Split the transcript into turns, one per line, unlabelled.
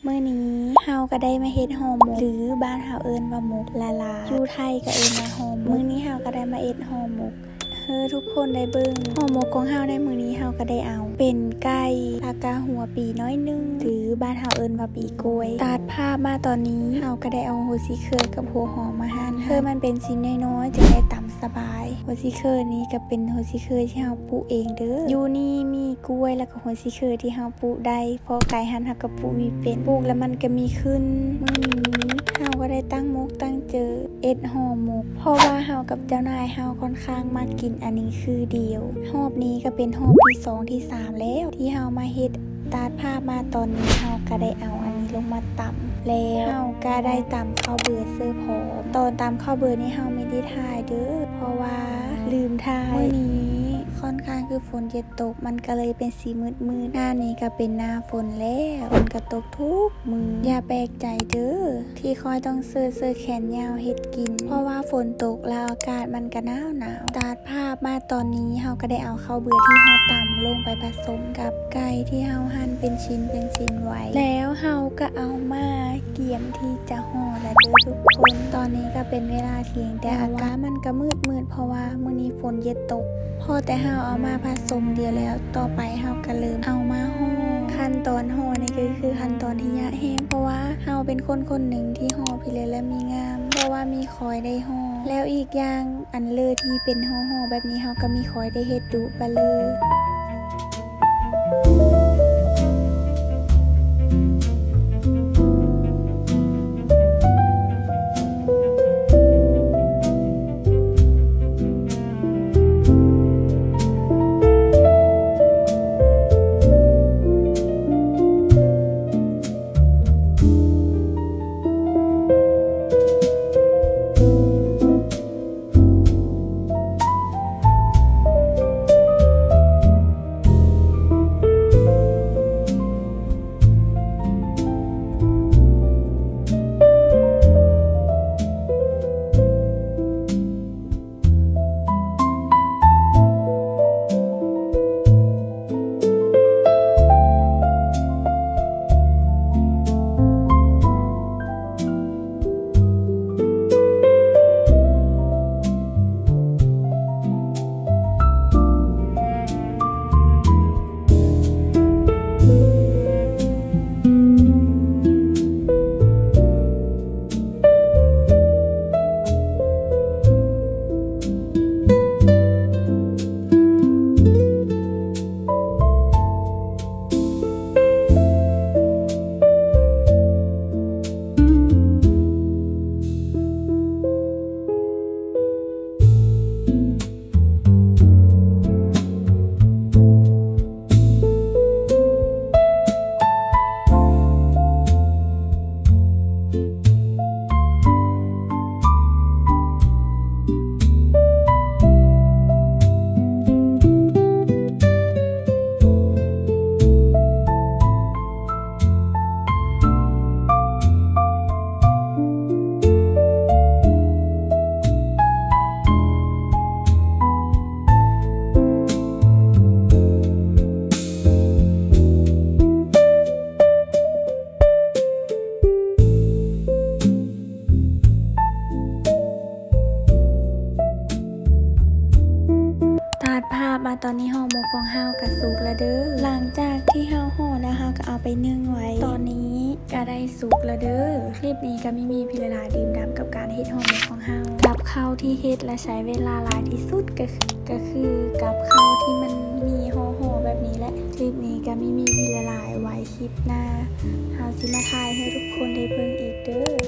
มื้อนี้เฮาก็ได้มาเฮ็ดห่อหมกหรือบ้านเฮาเอิ้นว่าหมกละลาอยู่ไทยก็เอิ้นว่าห่อหมกมื้อนี้เฮาก็ได้มาเฮ็ดห่อหมกทุกคนได้เบิ่งห่อหมกของเฮาในมื้อนี้เฮาก็ได้เอาเป็นไก่ปลากาหัวปีน้อยนึงหรือบ้านเฮาเอิ้นว่าปีกล้วยตัดภาพมาตอนนี้เฮาก็ได้เอาหัวซีเคอร์กับหัวหอมมาหั่นมันเป็นชิ้นน้อยๆจะได้ตำสบายหัวซีเคอร์นี้ก็เป็นหัวซีเคอร์ที่เฮาปลูกเองเด้ออยู่นี่มีกล้วยแล้วก็หัวซีเคอร์ที่เฮาปลูกได้พอไก่หั่นเฮาก็ปลูกมีเป็นปลูกแล้วมันก็มีขึ้นมื้อนี้เฮาก็ได้ตั้งมกตั้งเจอเอ็ดห่อหมกเพราะว่าเฮากับเจ้านายเฮาค่อนข้างมากินอันนี้คือเดียวหอบนี้ก็เป็นหอบที่2ที่3แล้วที่เฮามาเฮ็ดตัดภาพมาตอนนี้เฮาก็ได้เอาอันนี้ลงมาตำแล้วเฮาก็ได้ตำข้าวเบื่อเสื้อผอมตอนตำข้าวเบื่อนี่เฮาไม่ได้ถ่ายเด้อเพราะว่าลืมถ่ายมื้อนี้ค่อนข้างคือฝนจะตกมันก็เลยเป็นสีมืดๆหน้านี้ก็เป็นหน้าฝนแล้วฝนก็ตกทุกมืออย่าแปลกใจเด้อที่คอยต้องเสื้อแขนยาวเฮ็ดกินเพราะว่าฝนตกแล้วอากาศมันก็หนาวตัดภาพมาตอนนี้เฮาก็ได้เอาข้าวเบื่อที่เฮาตำลงไปผสมกับไก่ที่เฮาหั่นเป็นชิ้นไว้แล้วเฮาก็เอามาเกี่ยมที่จะห่อแล้วเด้อทุกคนตอนนี้ก็เป็นเวลาเที่ยงแต่อากาศมันก็มืดเพราะว่ามื้อนี้ฝนเย็นตกพอแต่เฮาเอามาผสมเดียวแล้วต่อไปเฮาก็เริ่มเอามาห่อขั้นตอนห่อนี่ก็คือขั้นตอนที่ยากแฮงเพราะว่าเฮาเป็นคนหนึ่งที่ห่อพิเรนและมีงามเพราะว่ามีคอยได้ห่อแล้วอีกอย่างอันเลอที่เป็นห่อแบบนี้เฮาก็มีคอยได้เฮ็ดดุไปเลยตัดภาพมาตอนนี้ห่อหมกของเฮาก็สุกแล้วเด้อหลังจากที่เฮาห่อแล้วเฮาก็เอาไปนึ่งไว้ตอนนี้ก็ได้สุกแล้วเด้อคลิปนี้ก็ไม่มีพิรดาดื่มด่ำกับการเฮ็ดห่อหมกของเฮากับข้าวที่เฮ็ดและใช้เวลาหลายที่สุดก็คือกับข้าวที่มันมีห่อแบบนี้แหละคลิปนี้ก็ไม่มีพิรดาไว้คลิปหน้าเฮาสิมาถ่ายให้ทุกคนได้เบิ่งอีกเด้อ